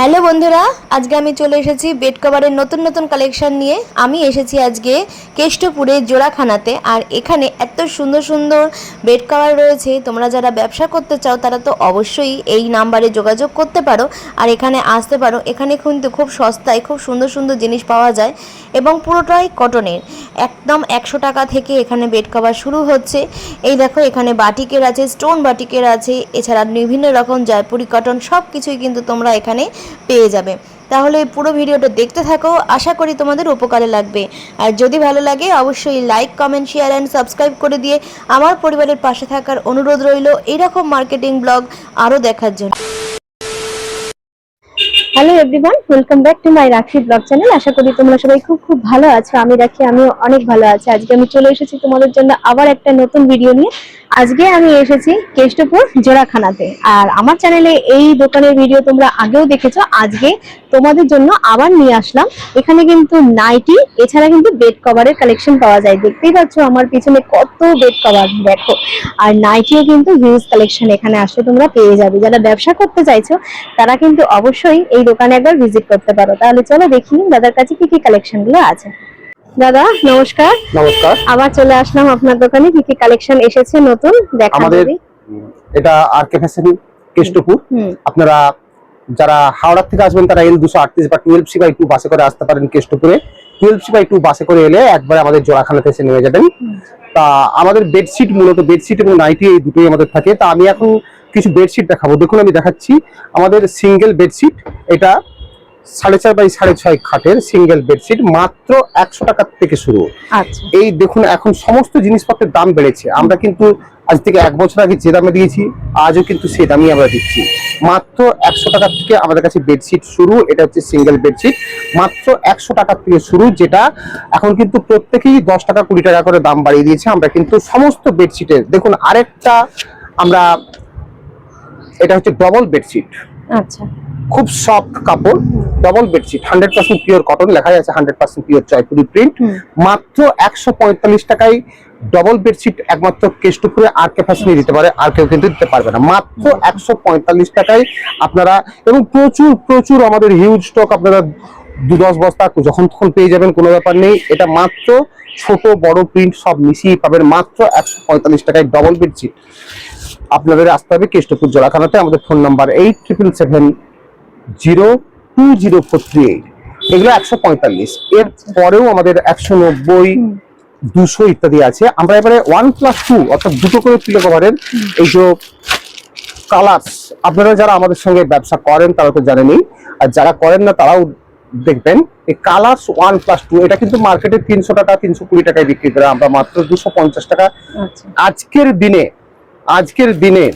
Hello বন্ধুরা, আজকে আমি চলে এসেছি বেড কভারের নতুন নতুন কালেকশন নিয়ে। আমি এসেছি আজকে কেষ্টপুরে জোড়াখানাতে। আর এখানে এত সুন্দর সুন্দর বেড কভার রয়েছে। তোমরা যারা ব্যবসা করতে চাও তারা তো অবশ্যই এই নাম্বারে যোগাযোগ করতে পারো আর এখানে আসতে পারো। এখানে কিন্তু খুব সস্তায় খুব সুন্দর সুন্দর জিনিস পাওয়া যায় এবং পুরোটাই কটনের। একদম 100 টাকা থেকে এখানে বেড কভার শুরু হচ্ছে। এই দেখো, এখানে বাটিকের আছে, স্টোন বাটিকের আছে, এছাড়া বিভিন্ন রকম জয়পুরি কটন সব কিছুই কিন্তু তোমরা এখানে পেয়ে যাবে। তাহলে পুরো ভিডিওটা দেখতে থাকো, আশা করি তোমাদের উপকারে লাগবে। আর যদি ভালো লাগে অবশ্যই like, comment, share and subscribe করে দিয়ে আমার পরিবারের পাশে থাকার অনুরোধ রইল এইরকম মার্কেটিং ব্লগ আরও দেখার জন্য। Hello everyone, welcome back to my রাখি ব্লগ চ্যানেল। আশা করি তোমরা সবাই খুব খুব ভালো আছো। আমি রাখি, আমিও অনেক ভালো আছি। আজকে আমি চলে এসেছি তোমাদের জন্য আবার একটা নতুন ভিডিও নিয়ে। আজকে আমি এসেছি কেষ্টপুর জোড়াখানাতে। আর আমার চ্যানেলে এই দোকানের ভিডিও তোমরা আগেও দেখেছো, আজকে তোমাদের জন্য আবার নিয়ে আসলাম। এখানে কিন্তু নাইটি এছাড়া কিন্তু বেড কভারের কালেকশন পাওয়া যায়। দেখতেই পাচ্ছ আমার পিছনে কত বেড কভার, দেখো। আর নাইটিও কিন্তু হিউজ কালেকশন এখানে আসলে তোমরা পেয়ে যাবে। যারা ব্যবসা করতে চাইছো তারা কিন্তু অবশ্যই এই দোকানে একবার ভিজিট করতে পারো। তাহলে চলো দেখি দাদার কাছে কি কি কালেকশন গুলো আছে। দাদা নমস্কার। নমস্কার। আবার চলে আসলাম আপনার দোকানে। কি কি কালেকশন এসেছে নতুন দেখান আমাদের যদি। এটা আরকে ফ্যাশন কেষ্টপুর। আপনারা যারা হাওড়া থেকে আসবেন তারা L238 বা 12C/2 বাসে করে আসতে পারেন কেষ্টপুরে। 12C/2 বাসে করে এলে একবারে আমাদের জোড়াখানাতে এসে নেমে যাবেন। তা আমাদের বেডশিট, মূলত বেডশিট এবং নাইটি এই দুটোই আমাদের থাকে। তা আমি এখন কিছু বেডশিট দেখাবো। দেখুন আমি দেখাচ্ছি আমাদের সিঙ্গেল বেডশিট। এটা 4.5 বাই 6.5 খাটের সিঙ্গেল বেডশিট, মাত্র 100 টাকা থেকে শুরু। আচ্ছা, এই দেখুন এখন সমস্ত জিনিসপত্রের দাম বেড়েছে। আমরা কিন্তু আজ থেকে 1 বছর আগে যে দামে দিয়েছি আজও কিন্তু সেই দামই আমরা দিচ্ছি। মাত্র 100 টাকা থেকে আমাদের কাছে বেডশিট শুরু। এটা হচ্ছে সিঙ্গেল বেডশিট, মাত্র 100 টাকা থেকে শুরু, যেটা এখন কিন্তু প্রত্যেকেই 10 টাকা 20 টাকা করে দাম বাড়িয়ে দিয়েছে। আমরা কিন্তু সমস্ত বেডশিটের দেখুন আরেকটা আমরা, এটা হচ্ছে ডবল বেডশিট। আচ্ছা, খুব সফট কাপড়, ডবল বেডশিট, 100% পিওর কটন, লেখা আছে 100% পিওর জয়পুরি প্রিন্ট। মাত্র 145 টাকায় ডবল বেডশিট একমাত্র কেষ্টপুরে আরকে ফ্যাশনে দিতে পারে, আর কেউ কিন্তু দিতে পারবে না। মাত্র 145 টাকায় আপনারা, এবং প্রচুর প্রচুর আমাদের হিউজ স্টক, আপনারা 2-10 বস্তা যখন তখন পেয়ে যাবেন, কোনো ব্যাপার নেই। এটা মাত্র ছোট বড় প্রিন্ট সব মিশিয়ে পাবেন মাত্র 145 টাকায় ডবল বেডশিট। আপনাদের আসতে হবে কেষ্টপুর জোড়াখানাতে। আমাদের ফোন নাম্বার 8777020438। এগুলো 145। এর পরেও আমাদের 190, 200 ইত্যাদি আছে। আমরা এবারে 1+2 অর্থাৎ দুটো করে পিলো কভারের এই যে কালার্স, আপনারা যারা আমাদের সঙ্গে ব্যবসা করেন তারা তো জানেনই, আর যারা করেন না তারাও দেখবেন এই কালার্স 1+2। এটা কিন্তু মার্কেটে 300 টাকা 320 টাকায় বিক্রি করে, আমরা মাত্র 250 টাকা। আজকের দিনে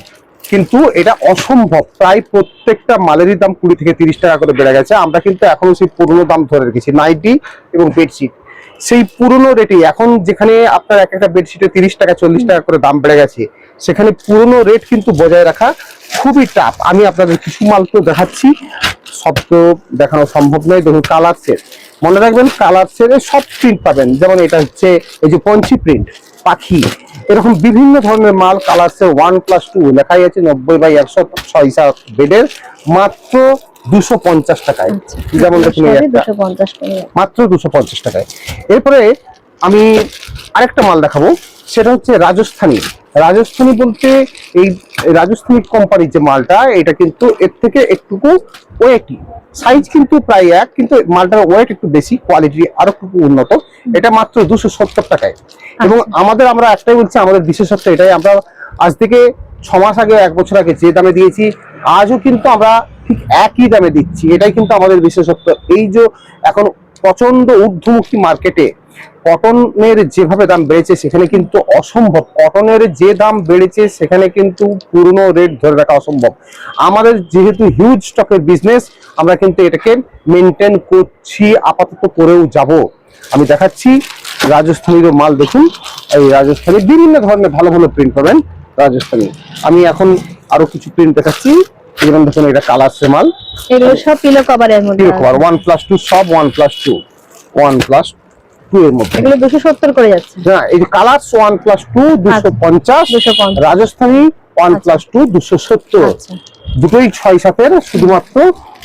কিন্তু এটা অসম্ভব। প্রায় প্রত্যেকটা মালেরই দাম 20 থেকে 30 টাকা করে বেড়ে গেছে। আমরা কিন্তু এখনো সেই পুরনো দাম ধরে রেখেছি। নাইটি এবং বেডশিট সেই পুরনো রেটে, এখন যেখানে আপনার এক একটা বেডশিটে 30 টাকা 40 টাকা করে দাম বেড়ে গেছে, সেখানে পুরনো রেট কিন্তু বজায় রাখা খুবই টাফ। আমি আপনাদের কিছু মাল তো দেখাচ্ছি, সব তো দেখানো সম্ভব নয়। দেখুন কালার্সের, মনে রাখবেন কালার্সের সব প্রিন্ট পাবেন। যেমন এটা হচ্ছে এই যে পঞ্চি প্রিন্ট, পাখি, এরকম বিভিন্ন ধরনের মাল কালার্সের 1+2 লেখাই আছে 90 বাই 100 বেডের, মাত্র 250 টাকায়। যেমন দেখুন মাত্র 250 টাকায়। এরপরে আমি আরেকটা মাল দেখাবো, সেটা হচ্ছে রাজস্থানী। রাজস্থানী বলতে এই রাজস্থানী কোম্পানির যে মালটা, এটা কিন্তু এর থেকে একটুকু ওয়েটি, সাইজ কিন্তু প্রায় এক, কিন্তু মালটার ওয়েট একটু বেশি, কোয়ালিটি আরো একটু উন্নত। এটা মাত্র 270 টাকায়। এবং আমরা একটাই বলছি, আমাদের বিশেষত্ব এটাই, আমরা আজ থেকে 6 মাস আগে 1 বছর আগে যে দামে দিয়েছি আজও কিন্তু আমরা ঠিক একই দামে দিচ্ছি। এটাই কিন্তু আমাদের বিশেষত্ব। এই যে এখন প্রচন্ড ঊর্ধ্বমুখী মার্কেটে কটনের যেভাবে দাম বেড়েছে, সেখানে কিন্তু অসম্ভব। কটনের যে দাম বেড়েছে সেখানে কিন্তু পুরনো রেট ধরে রাখা অসম্ভব। আমাদের যেহেতু হিউজ স্টকের বিজনেস, আমরা কিন্তু এটাকে মেনটেন করছি, আপাতত করেও যাব। আমি দেখাচ্ছি রাজস্থানীর মাল। দেখুন এই রাজস্থানী বিভিন্ন ধরনের ভালো ভালো প্রিন্ট পাবেন রাজস্থানী। আমি এখন আরো কিছু প্রিন্ট দেখাচ্ছি। যেমন দেখুন এটা কালার্সের মাল, এগুলো সব পিলো কভারের মধ্যে, পিলো কভার 1+2, সব 1+2 এর মধ্যে। এগুলো 270 করে যাচ্ছে। হ্যাঁ, এই যে কালার্স 1+2 250, রাজস্থানী 1+2 270। দুটোই 6-7 এর, শুধুমাত্র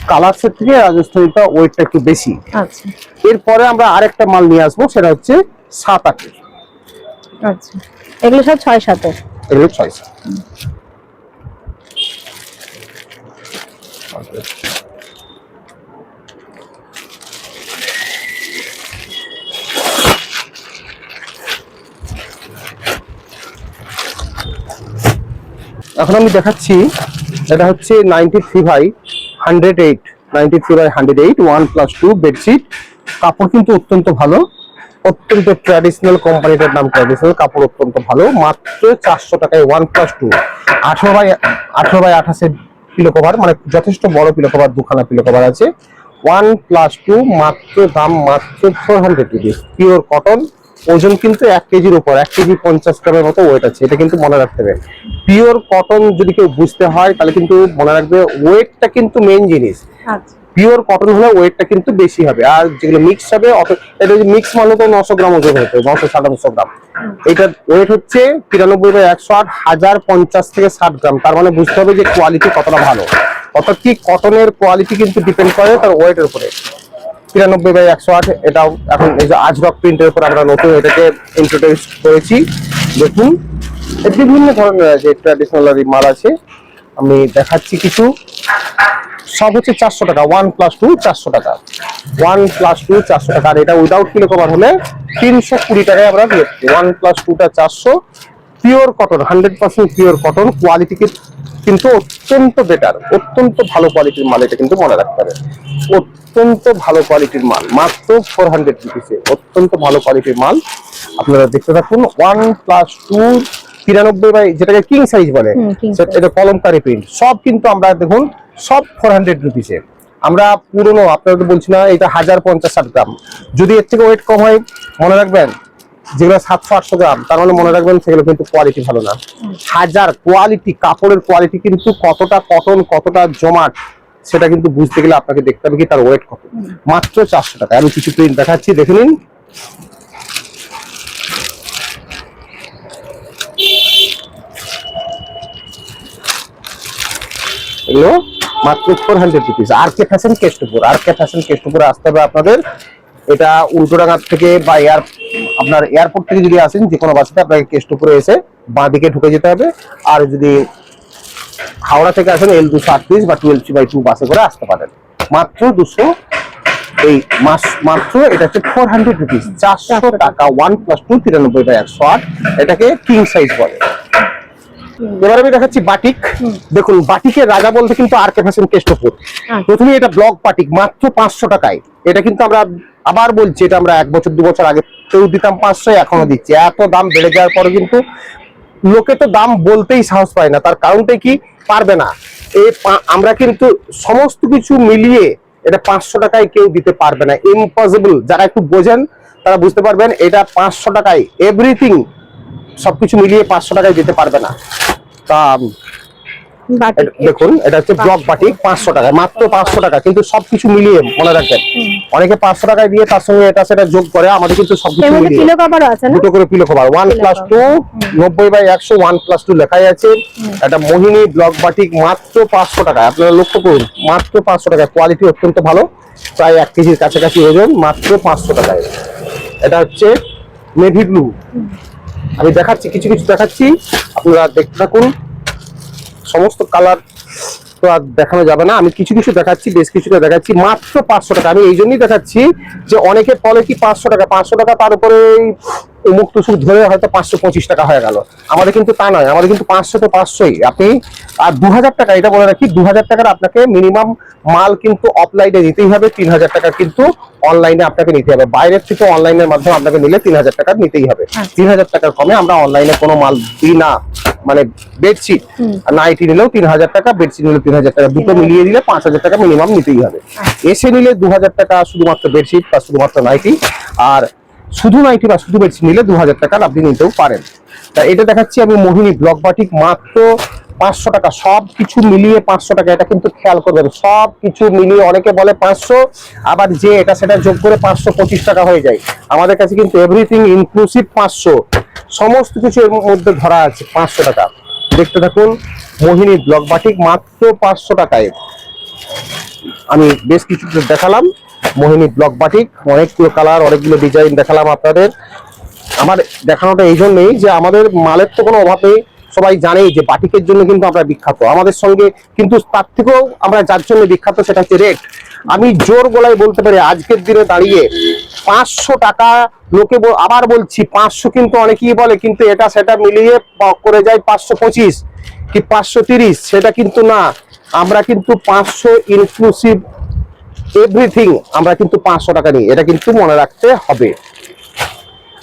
কালার সেট থেকে রাজস্থানীটা ওয়েটটা একটু বেশি। আচ্ছা এরপরে আমরা আরেকটা মাল নিয়ে আসবো, সেটা হচ্ছে 7-8। আচ্ছা, এগুলো সব 6-7 এগুলো 6। এখন আমি দেখাচ্ছি, এটা হচ্ছে 93/108, 93/108 1+2 বেডশিট। কাপড় কিন্তু অত্যন্ত ভালো, অত্যন্ত ট্র্যাডিশনাল, কোম্পানিটার নাম ট্র্যাডিশনাল, কাপড় অত্যন্ত ভালো। মাত্র 400 টাকায় 1+2 18/28 পিলো কভার, মানে যথেষ্ট বড় পিলো কভার, দুখানা পিলো কভার আছে। 1+2 মাত্র দাম মাত্র 400 রুপিস। পিওর কটন, ওজন কিন্তু 1 কেজির উপর, 1 কেজি 50 গ্রামের মতো ওয়েট আছে। এটা কিন্তু মনে রাখতে হবে, পিওর কটন যদি কেউ বুঝতে হয় তাহলে কিন্তু মনে রাখবে ওয়েটটা কিন্তু মেইন জিনিস। আচ্ছা পিওর কটন হলে ওয়েটটা কিন্তু বেশি হবে, আর যেগুলো মিক্স হবে এটা মিক্স মানে তো 900 গ্রাম ওজন হতো, 900-950 গ্রাম। এটার ওয়েট হচ্ছে 93/108, 1050 থেকে 60 গ্রাম। তার মানে বুঝতে হবে যে কোয়ালিটি কতটা ভালো। অর্থাৎ কি কটনের কোয়ালিটি কিন্তু ডিপেন্ড করে তার ওয়েটের উপরে। 93/108 এটাও এখন এই যে আজরক প্রিন্টের উপর আমরা নতুন এটাকে ইন্ট্রোডিউস করেছি। দেখুন বিভিন্ন ধরনের আছে, ট্র্যাডিশনাল মাল আছে, আমি দেখাচ্ছি কিছু। সব হচ্ছে 400 টাকা, 1+2 400 টাকা, 1+2 400 টাকা। আর এটা উইদাউট পিলো কভার হলে 320 টাকায় আমরা দিচ্ছি। 1+2টা 400। Pure cotton, 100% pure cotton, quality কিন্তু অত্যন্ত বেটার, অত্যন্ত ভালো কোয়ালিটির মাল। এটা কিন্তু মনে রাখতে হবে, অত্যন্ত ভালো কোয়ালিটির মাল, মাত্র 400 রুপিসে অত্যন্ত ভালো কোয়ালিটির মাল। আপনারা দেখতে থাকুন। 1+2 93 যেটাকে কিং সাইজ বলে, এটা কলমকারি প্রিন্ট, সব কিন্তু আমরা দেখুন সব 400 রুপিসে। আমরা পুরনো আপনাদের বলছি না, এটা 1050-60 গ্রাম। যদি এর থেকে ওয়েট কম হয় মনে রাখবেন, যেগুলো 700-800 গ্রাম, তার মানে মনে রাখবেন সেগুলো কিন্তু কোয়ালিটি ভালো না। কোয়ালিটি, কাপড়ের কোয়ালিটি কিন্তু কতটা কটন, কতটা জমাট, সেটা কিন্তু বুঝতে গেলে আপনাকে দেখতে হবে কি তার ওয়েট কত। মাত্র 400 টাকা। আমি কিছু প্রিন্ট দেখাচ্ছি, দেখে নিন। এগুলো মাত্র 400 রুপিস। আর কে ফ্যাশন কেষ্টপুর, আর কে ফ্যাশন কেষ্টপুরে আসতে হবে আপনাদের। এটা উল্টোডাঙ্গা থেকে বা আপনার এয়ারপোর্ট থেকে যদি আসেন যে কোনো বাসে, আপনাকে কেষ্টপুরে এসে বাঁ দিকে ঢুকে যেতে হবে। আর যদি হাওড়া থেকে আসেন L238 বা 12C/2 বাসে করে আসতে পারেন। মাত্র 200, এই মাত্র এটা হচ্ছে 400 রুপিস, 400 টাকা। 1+2 93/108, এটাকে কিং সাইজ বলে। এবার আমি দেখাচ্ছি বাটিক। দেখুন বাটিকের রাজা বলতে কিন্তু আর কে ফ্যাশন কেষ্টপুর। প্রথমে এটা ব্লক বাটিক, মাত্র 500 টাকায়। এটা কিন্তু আমরা আবার বলছি, এটা আমরা 1 বছর 2 বছর আগে কেউ দিতাম 500, এখনো দিচ্ছি। এত দাম বেড়ে যাওয়ার পরে কিন্তু লোকে তো দাম বলতেই সাহস পায় না। তার কারণটাই কি, পারবে না। আমরা কিন্তু সমস্ত কিছু মিলিয়ে এটা 500 টাকায় কেউ দিতে পারবে না, ইম্পসিবল। যারা একটু বোঝেন তারা বুঝতে পারবেন, এটা 500 টাকায় এভরিথিং সবকিছু মিলিয়ে 500 টাকায় দিতে পারবে না। তা দেখুন এটা হচ্ছে ব্লক বাটিক, 500 টাকায়, মাত্র 500 টাকা। কিন্তু সবকিছু মিলিয়ে মনে রাখবেন, অনেকে 500 টাকায় দিয়ে তার সঙ্গে এটা সেটা যোগ করে, আমাদের কিন্তু সবকিছু মিলিয়ে পিলো কভার আছে না, দুটো করে পিলো কভার। 1+2 90/100, 1+2 লেখাই আছে। এটা মোহিনী ব্লক বাটিক, মাত্র 500 টাকা। আপনারা লক্ষ্য করুন, মাত্র 500 টাকা। কোয়ালিটি অত্যন্ত ভালো, প্রায় 1 কেজির কাছাকাছি ওজন, মাত্র 500 টাকায়। এটা হচ্ছে নেভি ব্লু। আমি দেখাচ্ছি কিছু কিছু দেখাচ্ছি, আপনারা দেখতে থাকুন। সমস্ত কালার তো আর দেখানো যাবে না, আমি কিছু কিছু দেখাচ্ছি, বেশ কিছুটা দেখাচ্ছি। মাত্র 500 টাকা। আমি এই জন্যই দেখাচ্ছি যে অনেকে বলে কি 500 টাকা, 500 টাকা, তার উপরে মুখ টুসুক ধরে হয়তো 525 টাকা হয়ে গেল। আমাদের কিন্তু তা নয়, আমাদের কিন্তু 500 তো 500ই। আপনি আর 2000 টাকা, এটা বলে রাখি, 2000 টাকার আপনাকে মিনিমাম মাল কিন্তু অফলাইনে নিতেই হবে। 3000 টাকা কিন্তু অনলাইনে আপনাকে নিতে হবে। বাইরের থেকে অনলাইনের মাধ্যমে আপনাকে নিলে 3000 টাকা নিতেই হবে। 3000 টাকার কমে আমরা অনলাইনে কোনো মাল দিই না। মানে বেডশিট নাইটি নিলেও 3000 টাকা, বেডশিট নিলেও 3000 টাকা, দুটো মিলিয়ে দিলে 5000 টাকা মিনিমাম নিতেই হবে। এসে নিলে 2000 টাকা শুধুমাত্র বেডশিট বা শুধুমাত্র নাইটি, আর শুধু নাইটি বা শুধু বেডশিট নিলে 2000 টাকা আপনি নিতেও পারেন। তা এটা দেখাচ্ছি আমি মোহিনী ব্লক বাটিক, মাত্র 500 টাকা। সব কিছু মিলিয়ে 500 টাকা। এটা কিন্তু খেয়াল করবেন, সব কিছু মিলিয়ে অনেকে বলে 500, আবার যে এটা সেটা যোগ করে 525 টাকা হয়ে যায়। আমাদের কাছে কিন্তু এভরিথিং ইনক্লুসিভ 500, সমস্ত কিছু এর মধ্যে ধরা আছে 500 টাকা। দেখতে থাকুন মোহিনী ব্লক বাটিক, মাত্র 500 টাকায়। আমি বেশ কিছু দেখালাম। মোহিনী ব্লক বাটিক, অনেকগুলো কালার, অনেকগুলো ডিজাইন দেখালাম আপনাদের। আমার দেখানোটা এই জন্যই যে আমাদের মালের তো কোনো অভাব নেই, সবাই জানেই যে বাটিকের জন্য কিন্তু আমরা বিখ্যাত। আমাদের সঙ্গে কিন্তু তার থেকেও আমরা যার জন্য বিখ্যাত সেটা হচ্ছে রেট। আমি জোর গলায় বলতে পারি আজকের দিনে দাঁড়িয়ে 500 টাকা, লোকে আবার বলছি 500 কিন্তু অনেকেই বলে, কিন্তু এটা সেটা মিলিয়ে করে যায় 525 কি 530, সেটা কিন্তু না। আমরা কিন্তু 500 ইনক্লুসিভ এভরিথিং, আমরা কিন্তু 500 টাকা নিই, এটা কিন্তু মনে রাখতে হবে।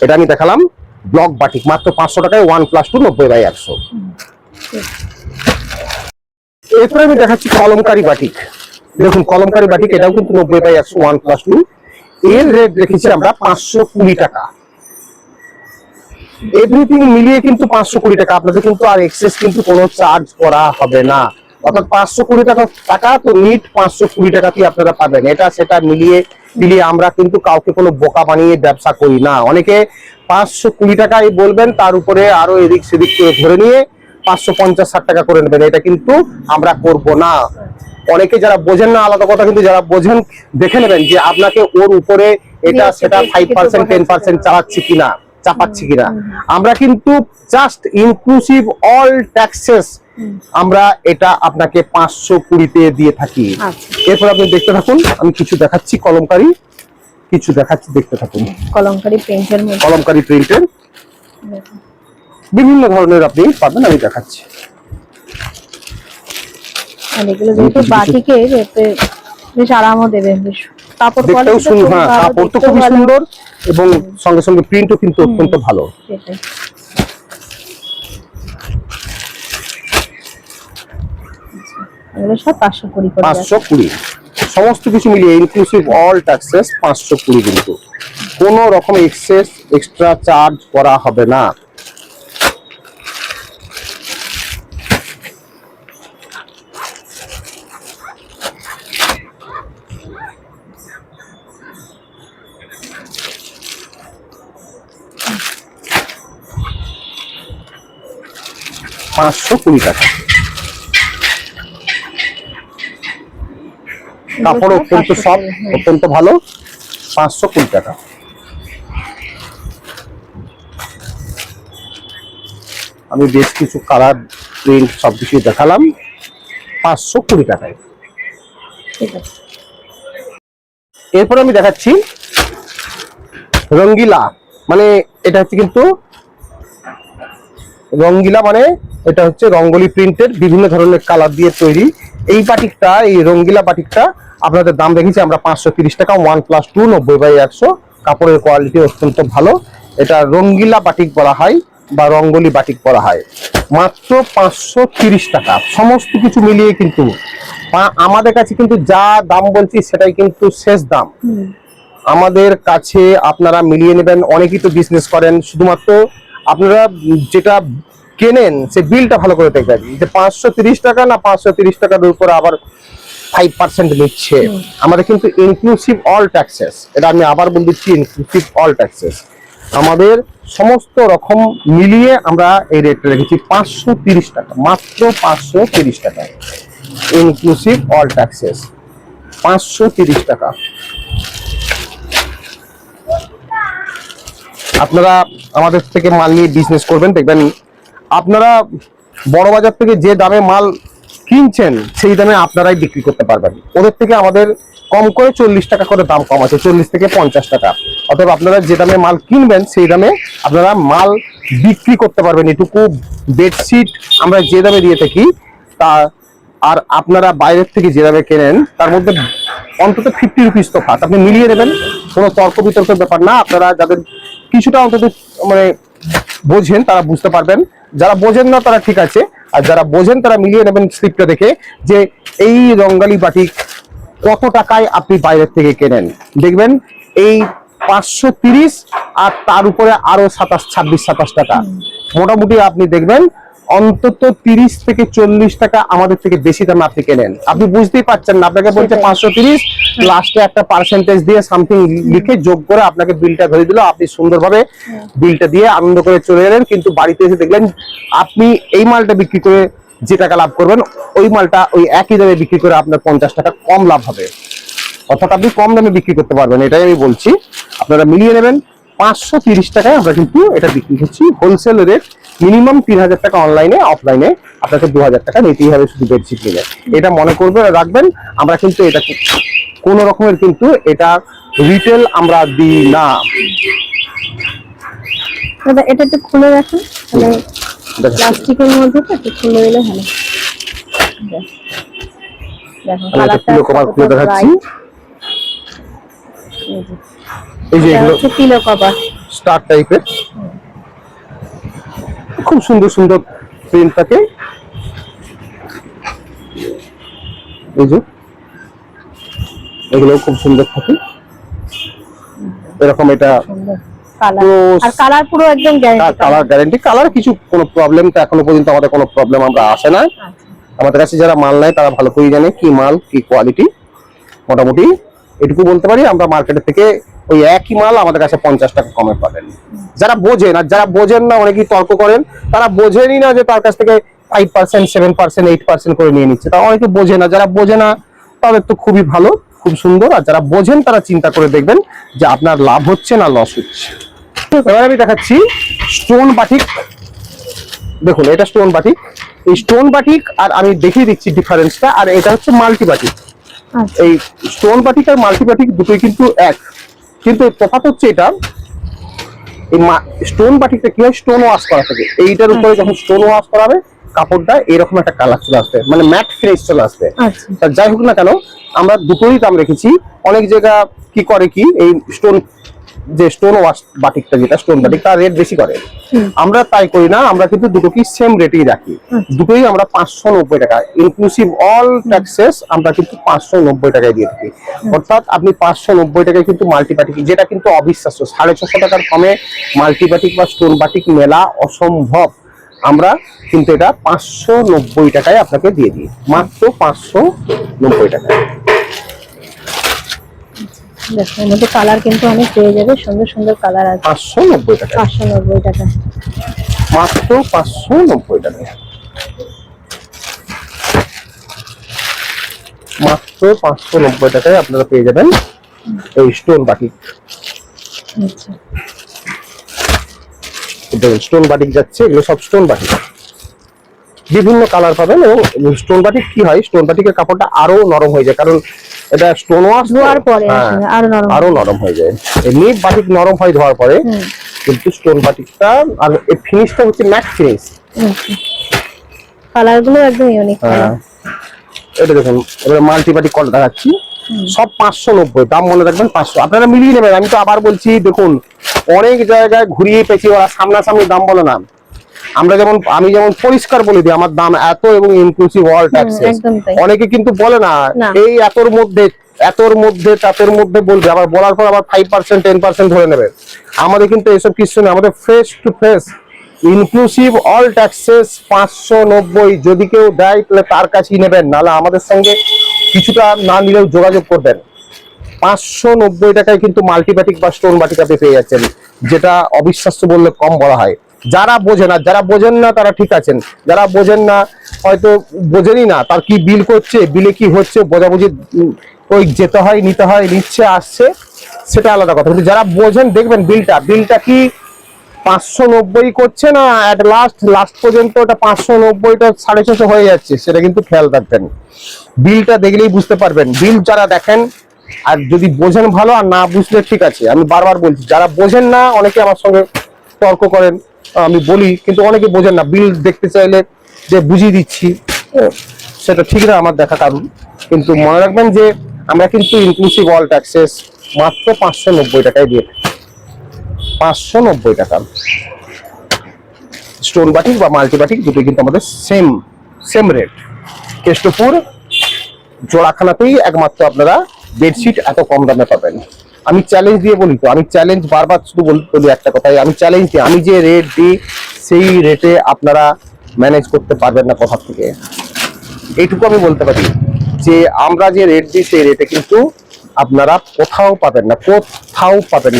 এটা আমি দেখালাম ব্লক বাটিক মাত্র 500 টাকায় 1+2 90/100। এরপরে আমি দেখাচ্ছি কলমকারী বাটিক। দেখুন কলমকারী বাটিক, এটাও কিন্তু 90/100 1+2। এর রেট রেখেছি আমরা 520 টাকা। এভরিথিং মিলিয়ে কিন্তু 520 টাকা। আপনাদের কিন্তু আর এক্সেস কিন্তু কোনো চার্জ করা হবে না, অর্থাৎ 520 টাকা তো নিট 520 টাকাতেই আপনারা পাবেন। এটা সেটা মিলিয়ে দিলিয়ে আমরা কিন্তু কাউকে কোনো বোকা বানিয়ে ব্যবসা করি না। অনেকে 520 টাকাই বলবেন, তার উপরে আরো এদিক সেদিক করে ধরে নিয়ে 550-60 টাকা করে নেবেন, এটা কিন্তু আমরা করব না। অনেকে যারা বোঝেন না আলাদা কথা, কিন্তু যারা বোঝেন দেখে নেবেন যে আপনাকে ওর উপরে এটা সেটা 5% 10% চালাচ্ছে কিনা, চাপাচ্ছি কিনা। আমরা কিন্তু জাস্ট ইনক্লুসিভ অল ট্যাক্সেস আমরা এটা আপনাকে 520-তে দিয়ে থাকি। এরপর আপনি দেখতে থাকুন, আমি কিছু দেখাচ্ছি কলমকারী, কিছু দেখাচ্ছি, দেখতে থাকুন। কলমকারী প্রিন্টের মধ্যে, কলমকারী প্রিন্টের বিভিন্ন ধরনের আপনি পাবেন, আমি দেখাচ্ছি। আর এগুলো যেহেতু বাটিকের, এতে বেশ আরামও দেবে, বেশ কাপড় দেখতেও সুন্দর, হ্যাঁ কাপড় তো খুবই সুন্দর এবং সঙ্গে সঙ্গে প্রিন্টও কিন্তু অত্যন্ত ভালো। সেটাই। এগুলো সব 520 করে, 520 সমস্ত কিছু মিলিয়ে ইনক্লুসিভ অল ট্যাক্সেস 520, কিন্তু কোনো রকম এক্সট্রা চার্জ করা হবে না। $520 টাকা। কাপড় অত্যন্ত সফট, অত্যন্ত ভালো, 520 টাকা। আমি বেশ কিছু কালার প্রিন্ট সবকিছু দেখালাম 520 টাকায়। এরপর আমি দেখাচ্ছি রঙ্গিলা, মানে এটা হচ্ছে কিন্তু রঙ্গিলা, মানে এটা হচ্ছে রঙ্গোলি প্রিন্টের বিভিন্ন ধরনের কালার দিয়ে তৈরি। এই বাটিকটা, এই রঙ্গিলা বাটিকটা আপনাদের দাম রেখেছি আমরা 530 টাকা, 1+2 90/100। কাপড়ের কোয়ালিটি অত্যন্ত ভালো। এটা রঙ্গিলা বাটিক বলা হয় বা রঙ্গোলি বাটিক বলা হয়। মাত্র 530 টাকা, সমস্ত কিছু মিলিয়ে কিন্তু আমাদের কাছে কিন্তু যা দাম বলছি সেটাই কিন্তু শেষ দাম। আমাদের কাছে আপনারা মিলিয়ে নেবেন। অনেকেই তো বিজনেস করেন, শুধুমাত্র আপনারা যেটা কেনেন সে বিলটা ভালো করে দেখবেন যে 530 টাকা না 530 টাকার উপর আবার 5% নিচ্ছে। আমাদের কিন্তু ইনক্লুসিভ অল ট্যাক্সেস, এটা আমি আবার বলে দিচ্ছি, ইনক্লুসিভ অল ট্যাক্সেস আমাদের সমস্ত রকম মিলিয়ে আমরা এই রেটটা রেখেছি 530 টাকা, মাত্র 530 টাকা ইনক্লুসিভ অল ট্যাক্সেস, 530 টাকা। আপনারা আমাদের থেকে মাল নিয়ে বিজনেস করবেন, দেখবেন আপনারা বড় বাজার থেকে যে দামে মাল কিনছেন সেই দামে আপনারাই বিক্রি করতে পারবেন। ওদের থেকে আমাদের কম করে 40 টাকা করে দাম কম আছে, 40 থেকে 50 টাকা। অতএব আপনারা যে দামে মাল কিনবেন সেই দামে আপনারা মাল বিক্রি করতে পারবেন। এটুকু বেডশিট আমরা যে দামে দিয়ে থাকি তা আর আপনারা বাইরের থেকে যে দামে কেনেন তার মধ্যে অন্তত 50 রুপিস তফাৎ, আপনি মিলিয়ে নেবেন, কোনো তর্ক বিতর্কের ব্যাপার না। আপনারা যাদের কিছুটা অন্তত মানে বোঝেন তারা বুঝতে পারবেন, যারা বোঝেন না তারা ঠিক আছে, আর যারা বোঝেন তারা মিলিয়ে নেবেন স্লিপটা দেখে যে এই রঙ্গালি বাটিক কত টাকায় আপনি বাইরের থেকে কেনেন। দেখবেন এই 530 আর তার উপরে আরো 26-27 টাকা, মোটামুটি আপনি দেখবেন অন্তত 30 থেকে 40 টাকা আমাদের থেকে বেশি দামে আপনি কেনেন। আপনি বুঝতেই পারছেন না, আপনাকে বলছে 530, লাস্টে একটা পার্সেন্টেজ দিয়ে সামথিং লিখে যোগ করে আপনাকে বিলটা ধরে দিল, আপনি সুন্দরভাবে বিলটা দিয়ে আনন্দ করে চলে গেলেন। কিন্তু বাড়িতে এসে দেখলেন আপনি এই মালটা বিক্রি করে যে টাকা লাভ করবেন ওই মালটা ওই একই দামে বিক্রি করে আপনার 50 টাকা কম লাভ হবে, অর্থাৎ আপনি কম দামে বিক্রি করতে পারবেন। এটাই আমি বলছি, আপনারা মিলিয়ে নেবেন। 530 টাকায় আমরা কিন্তু এটা বিক্রি করছি হোলসেল রেট। মিনিমাম 3000 টাকা অনলাইনে, অফলাইনে আপনাকে 2000 টাকা নিতেই হবে শুধু বেডশিট নিলে। এটা মনে করবেন, রাখবেন। আমরা কিন্তু এটা কোনো রকমের কিন্তু এটা রিটেল আমরা দিই না। দাদা এটা একটু খুলে রাখুন, মানে প্লাস্টিকের মধ্যে তো একটু খুলে দিলে ভালো। দেখো কালারটা কভার খুলে দেখাচ্ছি। এই যে এগুলো পিলো কভার স্টার টাইপের, খুব সুন্দর সুন্দর প্রিন্ট থাকে। এই যে এগুলো খুব সুন্দর থাকে এরকম। এটা কালার পুরো একদম গ্যারান্টি, কালার কিছু কোনো প্রবলেম তো এখনো পর্যন্ত আমাদের কোনো প্রবলেম আমরা আসে না। আমাদের কাছে যারা মাল নেয় তারা ভালো করে জানে কি মাল কি কোয়ালিটি। মোটামুটি এটুকু বলতে পারি, আমরা মার্কেটের থেকে ওই একই মাল আমাদের কাছে 50 টাকা কমে পাবেন। যারা বোঝেন, আর যারা বোঝেন না, অনেকেই তর্ক করেন, তারা বোঝেনই না যে তার কাছ থেকে 5%, 7%, 8% করে নিয়ে নিচ্ছে। তারা অনেকে বোঝে না, যারা বোঝে না তাদের তো খুবই ভালো, খুব সুন্দর। আর যারা বোঝেন তারা চিন্তা করে দেখবেন যে আপনার লাভ হচ্ছে না লস হচ্ছে। এবার আমি দেখাচ্ছি স্টোন বাটিক। দেখুন এটা স্টোন বাটিক, এই স্টোন বাটিক আর আমি দেখিয়ে দিচ্ছি ডিফারেন্সটা। আর এটা হচ্ছে মাল্টি বাটিক। এই স্টোন বাটিক আর মাল্টি বাটিক দুটোই কিন্তু এক, কিন্তু তফাৎ হচ্ছে এটা এই স্টোন বাটিকটা কি হয়, স্টোন ওয়াশ করা থাকে। এইটার উপরে যখন স্টোন ওয়াশ করাবে কাপড়টা এরকম একটা কালার চলে আসবে, মানে ম্যাট ফিনিশ চলে আসবে। যাই হোক না কেন, আমরা দুটোই দাম রেখেছি। অনেক জায়গা কি করে কি, এই স্টোন ওয়াশ বাটিকটা যেটা স্টোন বাটিক তার রেট বেশি করে, আমরা তাই করি না। আমরা কিন্তু দুটোকেই সেম রেটেই রাখি। দুটোই আমরা 590 টাকা ইনক্লুসিভ অল ট্যাক্সেস আমরা কিন্তু 590 টাকায় দিয়ে থাকি। অর্থাৎ আপনি 590 টাকায় কিন্তু মাল্টি বাটিক, যেটা কিন্তু অবিশ্বাস্য, 650 টাকার কমে মাল্টি বাটিক বা স্টোন বাটিক মেলা অসম্ভব। আমরা কিন্তু এটা 590 টাকায় আপনাকে দিয়ে দিই, মাত্র 590 টাকায়। দেখো এর মধ্যে কালার কিন্তু অনেক পেয়ে যাবে, সুন্দর সুন্দর কালার আছে। 590 টাকা, 590 টাকা, মাত্র 590 টাকা, মাত্র 590 টাকায় আপনারা পেয়ে যাবেন এই স্টোন বাটিক। আচ্ছা স্টোন বাটিক যাচ্ছে, এগুলো সব স্টোন বাটিক, বিভিন্ন কালার পাবেন। এবং স্টোন বাটিক কি হয়, স্টোন বাটিকের কাপড়টা আরো নরম হয়ে যায়, কারণ এটা স্টোন ওয়াশ ধোয়ার পরে আরো নরম হয়ে যায়। এমনি বাটিক নরম হয় ধোয়ার পরে, কিন্তু স্টোন বাটিকটা আর এর ফিনিশটা হচ্ছে ম্যাট ফিনিশ। কালার গুলো একদম ইউনিক। এটা দেখুন, এবারে মাল্টি বাটিক কল দেখাচ্ছি, সব 590, দাম মনে রাখবেন 500। আপনারা মিলিয়ে নেবেন। আমি তো আবার বলছি, দেখুন অনেক জায়গায় ঘুরিয়ে পেঁচিয়ে ওরা সামনাসামনি দাম বলে না। আমরা যেমন, আমি যেমন পরিষ্কার বলে দিই আমার দাম এত এবং ইনক্লুসিভ অল ট্যাক্সেস। অনেকে কিন্তু বলে না এই এতর মধ্যে তাতের মধ্যে বলবে, আবার বলার পর আবার 5%, 10% ধরে নেবে। আমাদের কিন্তু এসব কিছু না, আমাদের face to face inclusive all taxes 590। যদি কেউ দেয় তাহলে তার কাছেই নেবেন, নাহলে আমাদের সঙ্গে কিছুটা না নিলেও যোগাযোগ করবেন। 590 টাকায় কিন্তু মাল্টি বাটিক বা স্টোন বাটিক আপনি পেয়ে যাচ্ছেন, যেটা অবিশ্বাস্য বললে কম বলা হয়। যারা বোঝেন, আর যারা বোঝেন না তারা ঠিক আছেন। যারা বোঝেন না, হয়তো বোঝেনই না তার কি বিল করছে, বিলে কি হচ্ছে বোঝাবুঝি, ওই যেতে হয়, নিতে হয়, নিচ্ছে আসছে, সেটা আলাদা কথা। কিন্তু যারা বোঝেন দেখবেন বিলটা কি 590 করছে না, এট লাস্ট পর্যন্ত ওটা 590টা 650 হয়ে যাচ্ছে, সেটা কিন্তু খেয়াল রাখবেন। বিলটা দেখলেই বুঝতে পারবেন। বিল যারা দেখেন, আর যদি বোঝেন ভালো, আর না বুঝলে ঠিক আছে। আমি বারবার বলছি, যারা বোঝেন না, অনেকে আমার সঙ্গে তর্ক করেন, আমি বলি, কিন্তু অনেকে বোঝেন না। বিল দেখতে চাইলে যে বুঝিয়ে দিচ্ছি, সেটা ঠিক না আমার দেখা কারণ। কিন্তু মনে রাখবেন যে আমরা কিন্তু ইনক্লুসিভ অল ট্যাক্সেস মাত্র 590 টাকায় দিয়ে, 590 টাকা। স্টোন বাটিক বা মাল্টি বাটিক দুটোই কিন্তু আমাদের সেম রেট। কেষ্টপুর জোড়াখানাতেই একমাত্র আপনারা বেডশিট এত কম দামে পাবেন। আমি চ্যালেঞ্জ দিয়ে বলি, তো আমি চ্যালেঞ্জ বারবার শুধু বলি একটা কথাই, আমি চ্যালেঞ্জ দিই, আমি যে রেট দিই সেই রেটে আপনারা ম্যানেজ করতে পারবেন না কোথা থেকে। এইটুকু আমি বলতে পারি যে আমরা যে রেট দিই সেই রেটে কিন্তু আপনারা কোথাও পাবেন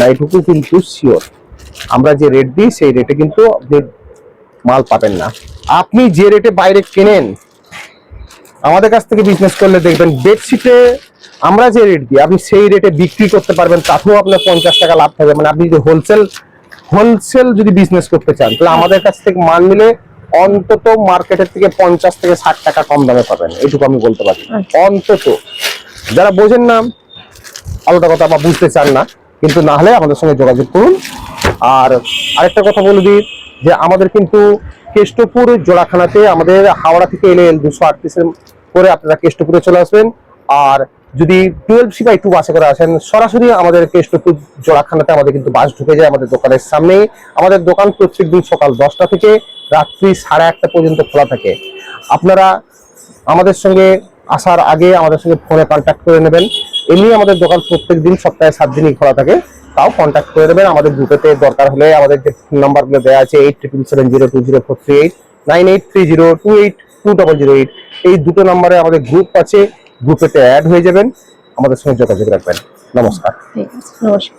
না, এটুকু কিন্তু শিওর। আমরা যে রেট দিই সেই রেটে কিন্তু মাল পাবেন না। আপনি যে রেটে বাইরে কেনেন আমাদের কাছ থেকে বিজনেস করলে দেখবেন বেডশিটে আমরা যে রেট দিই আপনি সেই রেটে বিক্রি করতে পারবেন, তাতেও আপনার 50 টাকা লাভ থাকবে। মানে আপনি যদি হোলসেল যদি বিজনেস করতে চান তাহলে আমাদের কাছ থেকে মাল নিলে অন্তত মার্কেটের থেকে 50 থেকে 60 টাকা কম দামে পাবেন, এইটুকু আমি বলতে পারি। অন্তত যারা বোঝেন না আলাদা কথা বা বুঝতে চান না, কিন্তু না হলে আমাদের সঙ্গে যোগাযোগ করুন। আর আরেকটা কথা বলে দিই যে আমাদের কিন্তু কেষ্টপুর জোড়াখানাতে, আমাদের হাওড়া থেকে এলে L238 করে আপনারা কেষ্টপুরে চলে আসবেন। আর যদি 12C/2 বাসে করে আসেন সরাসরি আমাদের কেষ্টপুর জোড়াখানাতে আমাদের কিন্তু বাস ঢুকে যায় আমাদের দোকানের সামনেই। আমাদের দোকান প্রত্যেকদিন সকাল 10টা থেকে রাত্রি 1:30 পর্যন্ত খোলা থাকে। আপনারা আমাদের সঙ্গে আসার আগে আমাদের সঙ্গে ফোনে কন্ট্যাক্ট করে নেবেন। এমনি আমাদের দোকান প্রত্যেকদিন সপ্তাহে 7 দিনই খোলা থাকে, তাও কন্ট্যাক্ট করে নেবেন। আমাদের গ্রুপেতে দরকার হলে আমাদের যে ফোন নাম্বারগুলো দেওয়া আছে 8770200438, 9830282008, এই দুটো নাম্বারে আমাদের গ্রুপ আছে, গ্রুপেতে অ্যাড হয়ে যাবেন, আমাদের সঙ্গে যোগাযোগ রাখবেন। নমস্কার। ঠিক আছে, নমস্কার।